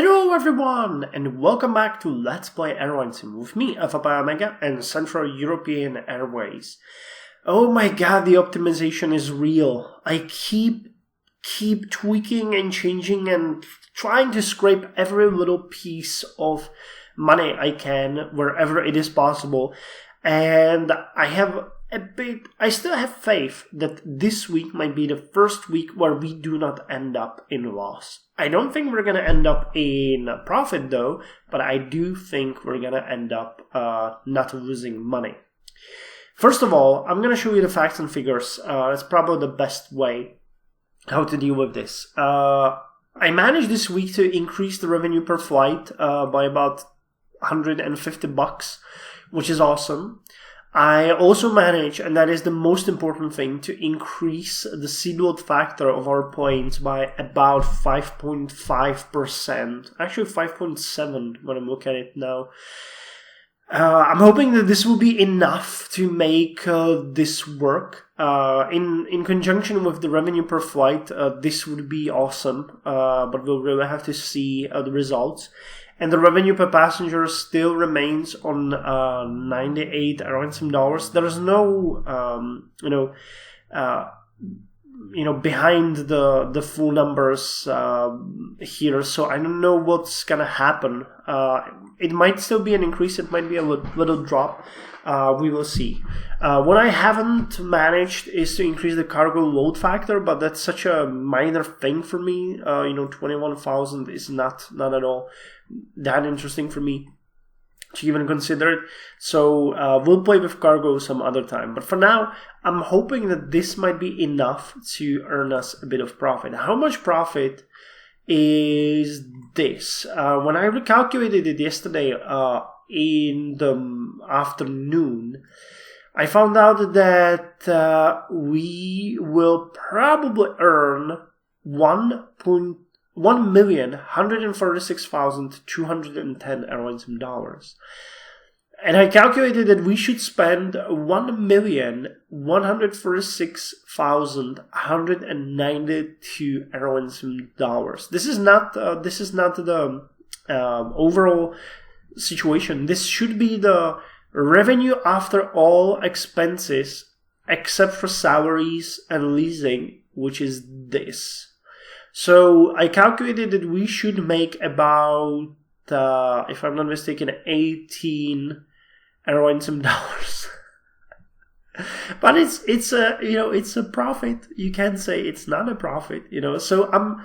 Hello everyone, and welcome back to Let's Play Airlinesim with me, Alfapiomega, and Central European Airways. Oh my god, the optimization is real. I keep tweaking and changing and trying to scrape every little piece of money I can wherever it is possible. And I still have faith that this week might be the first week where we do not end up in loss. I don't think we're going to end up in profit though, but I do think we're going to end up not losing money. First of all, I'm going to show you the facts and figures. That's probably the best way how to deal with this. I managed this week to increase the revenue per flight by about $150, which is awesome. I also managed, and that is the most important thing, to increase the seat load factor of our planes by about 5.5%. Actually 5.7 when I'm looking at it now. I'm hoping that this will be enough to make this work. In conjunction with the revenue per flight, this would be awesome, but we'll really have to see the results. And the revenue per passenger still remains on 98 Airlinesim dollars. There is no, behind the full numbers here. So I don't know what's gonna happen. It might still be an increase. It might be a little drop. We will see. What I haven't managed is to increase the cargo load factor, but that's such a minor thing for me. 21,000 is not at all that interesting for me to even consider it. So we'll play with cargo some other time. But for now, I'm hoping that this might be enough to earn us a bit of profit. How much profit is this? When I recalculated it yesterday in the afternoon, I found out that we will probably earn 1,146,210 Airlinesim dollars. And I calculated that we should spend 1,146,192 Airlinesim dollars. This is not the overall situation. This should be the revenue after all expenses except for salaries and leasing, which is this. So I calculated that we should make about, if I'm not mistaken, 18 Airlinesim dollars. But it's a profit. You can't say it's not a profit, So I'm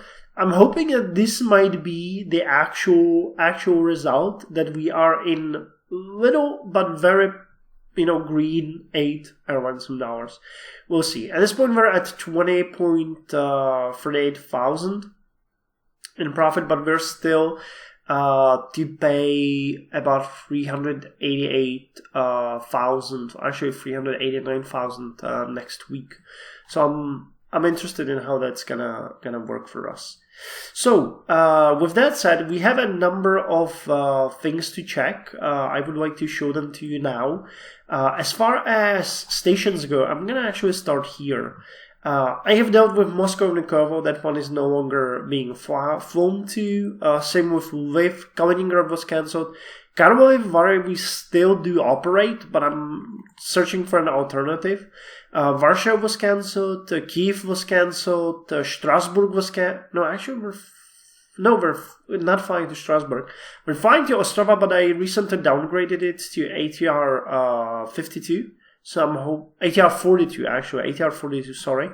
hoping that this might be the actual result, that we are in little but very green 8 Airlinesim dollars. We'll see. At this point, we're at 20.38 thousand in profit, but we're still to pay about 388,000, actually 389,000 next week. So I'm interested in how that's gonna work for us. So, with that said, we have a number of things to check. I would like to show them to you now. As far as stations go, I'm going to actually start here. I have dealt with Moscow and Kovo. That one is no longer being flown to. Same with Lviv. Kaliningrad was cancelled. Karlovy Vary we still do operate, but I'm searching for an alternative. Warsaw was cancelled. Kiev was cancelled. Strasbourg was cancelled. No, actually we're not flying to Strasbourg. We're flying to Ostrava, but I recently downgraded it to ATR 52. So ATR 42 actually. ATR 42, sorry.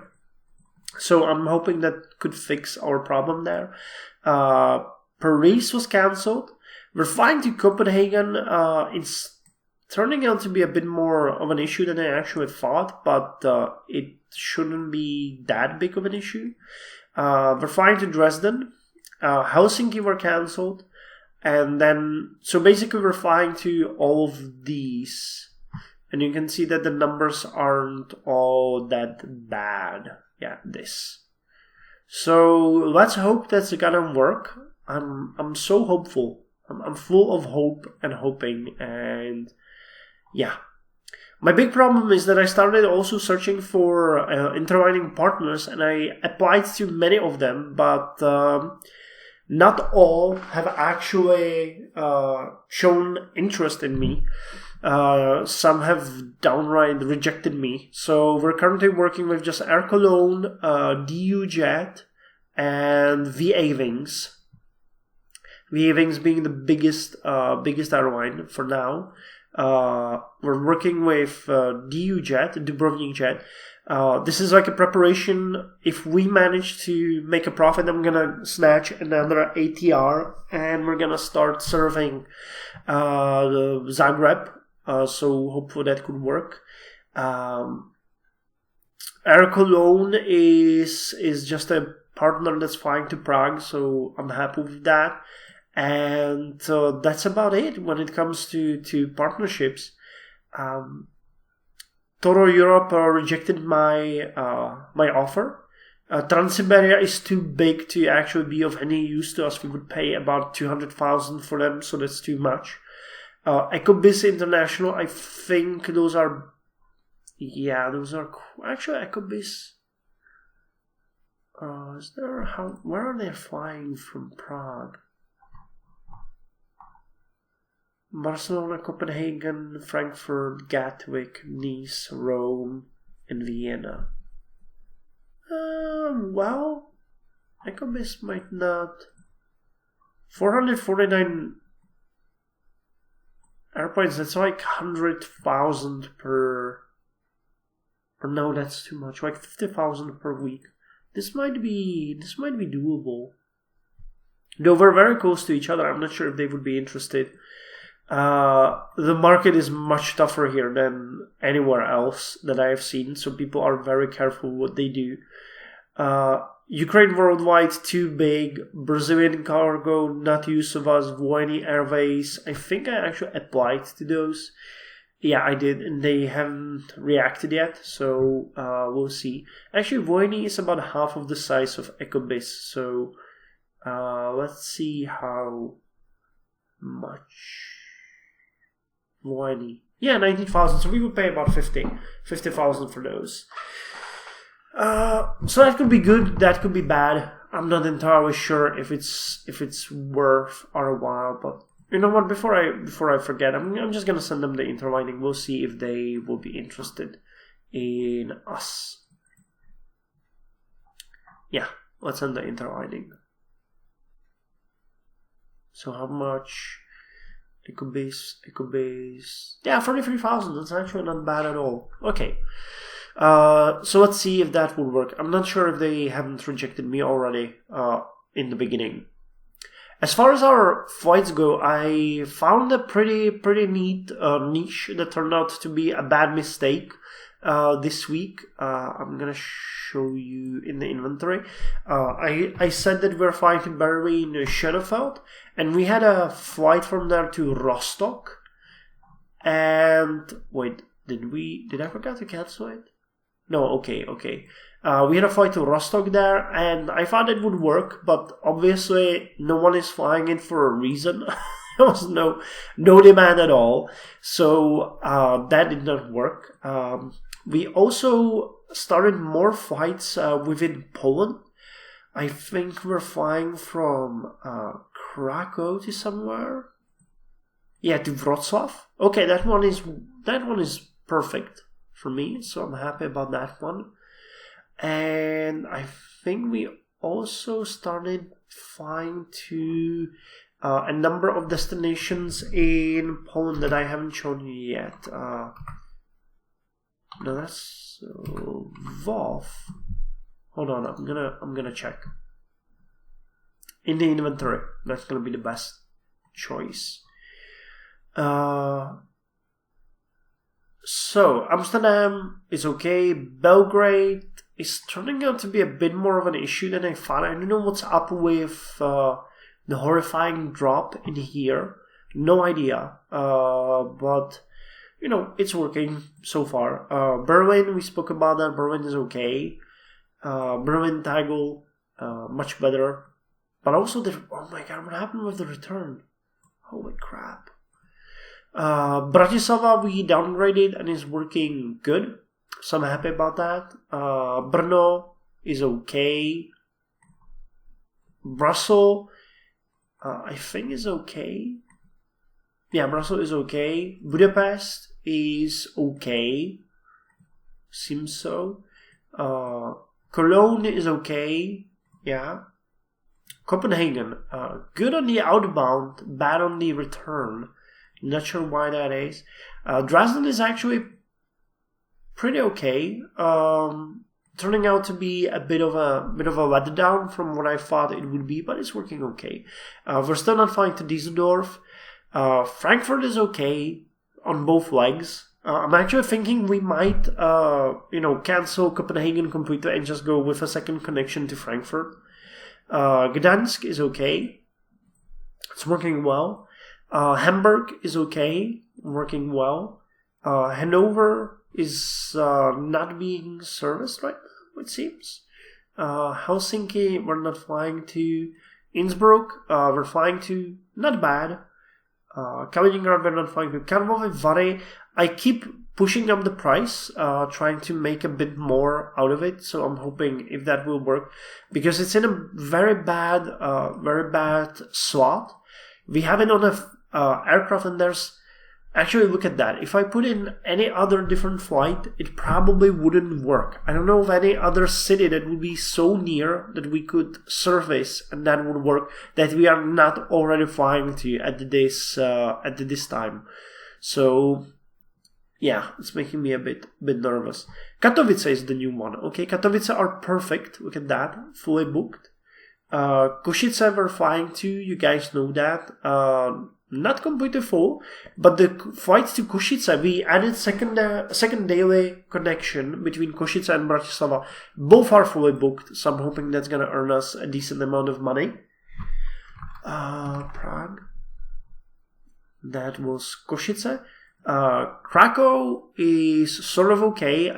So I'm hoping that could fix our problem there. Paris was cancelled. We're flying to Copenhagen. It's turning out to be a bit more of an issue than I actually thought, but it shouldn't be that big of an issue. We're flying to Dresden. Helsinki were cancelled. And then, so basically we're flying to all of these. And you can see that the numbers aren't all that bad. Yeah, this. So let's hope that's gonna work. I'm so hopeful. I'm full of hope and hoping, and yeah. My big problem is that I started also searching for interlining partners, and I applied to many of them, but Not all have actually shown interest in me. Some have downright rejected me. So we're currently working with just Air Cologne, DU Jet, and VA Wings. VA Wings being the biggest airline for now. We're working with DU Jet, Dubrovnik Jet. This is like a preparation. If we manage to make a profit, I'm gonna snatch another ATR and we're gonna start serving the Zagreb. So hopefully that could work. Air Cologne is just a partner that's flying to Prague, so I'm happy with that. And that's about it when it comes to partnerships. Toro Europe rejected my offer. Trans-Siberia is too big to actually be of any use to us. We would pay about 200,000 for them, so that's too much. Ecobis International, I think those are actually Ecobis. Where are they flying from Prague? Barcelona, Copenhagen, Frankfurt, Gatwick, Nice, Rome, and Vienna. Well, Ecobis might not. 449 airplanes, that's like 100,000 per. Or no, that's too much. Like 50,000 per week. This might be doable. Though we're very close to each other, I'm not sure if they would be interested. The market is much tougher here than anywhere else that I have seen, so people are very careful what they do. Ukraine Worldwide, too big. Brazilian Cargo, not use of us. Voini Airways, I think I actually applied to those. Yeah, I did, and they haven't reacted yet, so we'll see. Actually, Voini is about half of the size of Ecobis, so let's see how much. Voini. Yeah, 19,000, so we would pay about 50,000 for those. So that could be good, that could be bad. I'm not entirely sure if it's worth our while, but you know what? Before I forget, I'm just gonna send them the interlining. We'll see if they will be interested in us. Yeah, let's send the interlining. So how much? Ecobase. Yeah, 43,000. That's actually not bad at all. Okay. So let's see if that will work. I'm not sure if they haven't rejected me already in the beginning. As far as our flights go, I found a pretty neat niche that turned out to be a bad mistake this week. I'm gonna show you in the inventory. I said that we're flying to Berlin, Schönefeld, and we had a flight from there to Rostock. And wait, did I forget to cancel it? No, okay. We had a flight to Rostock there, and I thought it would work, but obviously no one is flying it for a reason. There was no demand at all, so that did not work. We also started more flights within Poland. I think we're flying from Krakow to somewhere. Yeah, to Wrocław. Okay, that one is perfect for me, so I'm happy about that one. And I think we also started flying to a number of destinations in Poland that I haven't shown you yet. No, that's Lwów. Hold on, I'm gonna check in the inventory. That's gonna be the best choice. So Amsterdam is okay. Belgrade is turning out to be a bit more of an issue than I thought. I don't know what's up with the horrifying drop in here. No idea. But you know, it's working so far. Berlin, we spoke about that. Berlin is okay. Berlin Tegel, much better. But also oh my god, what happened with the return? Holy crap. Bratislava we downgraded and is working good, so I'm happy about that. Brno is okay. Brussels I think is okay. Yeah, Brussels is okay. Budapest is okay. Seems so. Cologne is okay. Yeah. Copenhagen, good on the outbound, bad on the return. Not sure why that is. Dresden is actually pretty okay. Turning out to be a bit of a letdown from what I thought it would be, but it's working okay. We're still not flying to Düsseldorf. Frankfurt is okay on both legs. I'm actually thinking we might, cancel Copenhagen completely and just go with a second connection to Frankfurt. Gdansk is okay. It's working well. Hamburg is okay, working well. Hanover is not being serviced right now, it seems. Helsinki, we're not flying to. Innsbruck, we're flying to. Not bad. Kaliningrad, we're not flying to. Karlovy Vary, I keep pushing up the price, trying to make a bit more out of it. So I'm hoping if that will work, because it's in a very bad slot. We have it on a aircraft, and there's actually, look at that. If I put in any other different flight, it probably wouldn't work. I don't know of any other city that would be so near that we could service and that would work, that we are not already flying to at this time. So yeah, it's making me a bit nervous. Katowice is the new one. Okay, Katowice are perfect. Look at that, fully booked. Košice we're flying to. You guys know that. Not completely full, but the flights to Košice, we added second daily connection between Košice and Bratislava. Both are fully booked, so I'm hoping that's gonna earn us a decent amount of money. Prague. That was Košice. Krakow is sort of okay.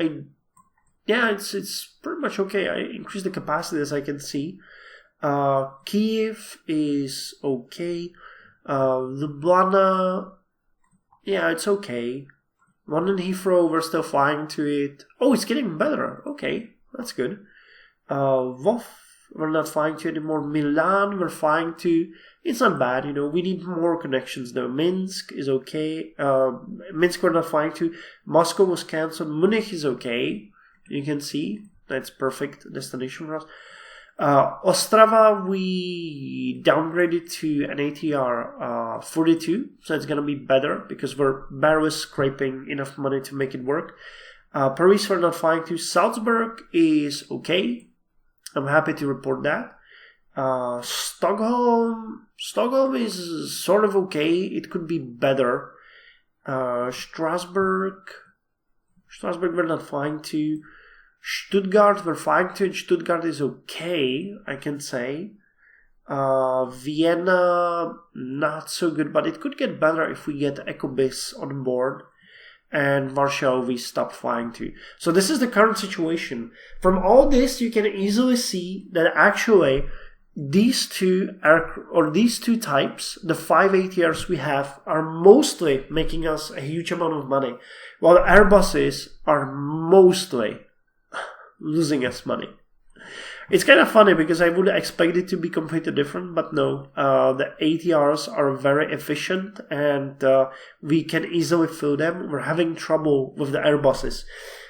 It's pretty much okay. I increased the capacity as I can see. Kiev is okay. Ljubljana, yeah, it's okay. London Heathrow, we're still flying to it. Oh, it's getting better. Okay, that's good. Vof, we're not flying to anymore. Milan, we're flying to. It's not bad, we need more connections though. Minsk is okay. Minsk we're not flying to. Moscow was cancelled. Munich is okay. You can see that's perfect destination for us. Ostrava, we downgraded to an ATR 42, so it's going to be better because we're barely scraping enough money to make it work. Paris, we're not flying to. Salzburg is okay. I'm happy to report that. Stockholm is sort of okay. It could be better. Strasbourg, we're not flying to. Stuttgart, we're flying to. Stuttgart is okay, I can say. Vienna, not so good, but it could get better if we get EcoBis on board. And Warsaw, we stopped flying to. So this is the current situation. From all this, you can easily see that actually these two types, the 5 ATRs we have, are mostly making us a huge amount of money, while the Airbuses are mostly losing us money. It's kind of funny because I would expect it to be completely different, but no, the ATRs are very efficient and we can easily fill them. We're having trouble with the Airbuses.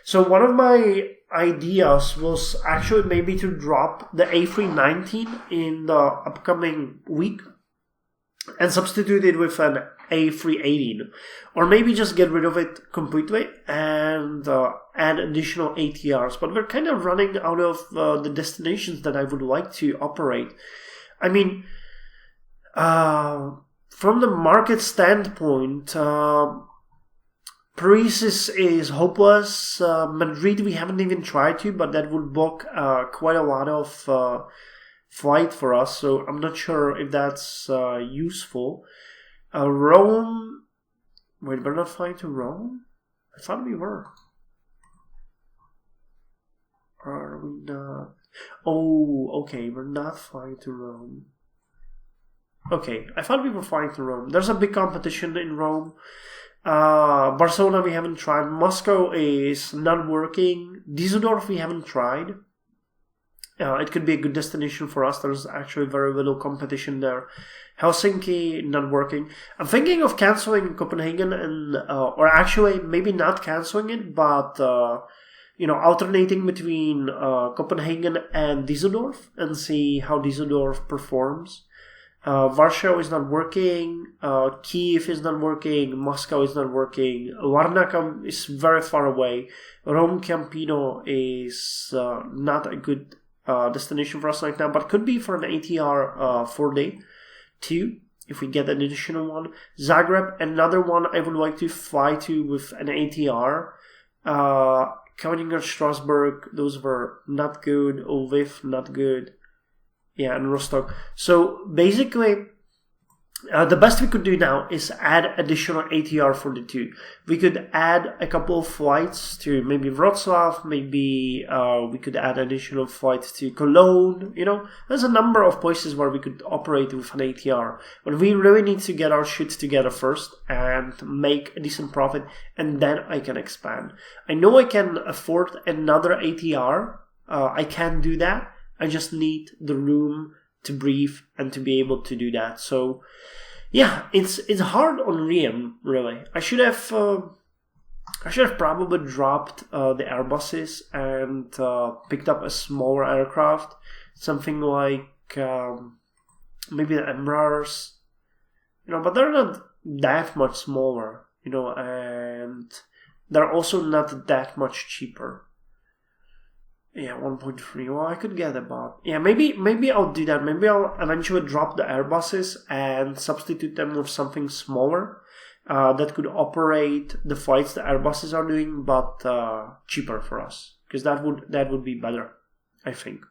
So one of my ideas was actually maybe to drop the A319 in the upcoming week and substitute it with an A318, or maybe just get rid of it completely and add additional ATRs. But we're kind of running out of the destinations that I would like to operate. I mean, from the market standpoint, Paris is hopeless. Madrid we haven't even tried to, but that would book quite a lot of flight for us, so I'm not sure if that's useful. Rome, wait, we're not flying to Rome? I thought we were. Are we not? Oh, okay, we're not flying to Rome. Okay, I thought we were flying to Rome. There's a big competition in Rome. Barcelona we haven't tried. Moscow is not working. Düsseldorf we haven't tried. it could be a good destination for us. There's actually very little competition there. Helsinki, not working. I'm thinking of canceling Copenhagen and, or actually maybe not canceling it, but, alternating between Copenhagen and Düsseldorf and see how Düsseldorf performs. Warsaw is not working, Kiev is not working, Moscow is not working, Larnaca is very far away, Rome Campino is not a good destination for us right now, but could be for an ATR 4-day too, if we get an additional one. Zagreb, another one I would like to fly to with an ATR. Counting on Strasbourg, those were not good. Lviv, not good. Yeah, and Rostock. So basically, the best we could do now is add additional ATR for the two. We could add a couple of flights to maybe Wrocław, maybe we could add additional flights to Cologne. There's a number of places where we could operate with an ATR. But we really need to get our shit together first and make a decent profit, and then I can expand. I know I can afford another ATR. I can do that. I just need the room to breathe and to be able to do that. So, yeah, it's hard on Riem, really. I should have probably dropped the Airbuses and picked up a smaller aircraft, something like maybe the Embraers, but they're not that much smaller, and they're also not that much cheaper. Yeah, 1.3. Well, I could get about... Yeah, maybe I'll do that. Maybe I'll eventually drop the Airbuses and substitute them with something smaller that could operate the flights the Airbuses are doing, but cheaper for us. Because that would be better, I think.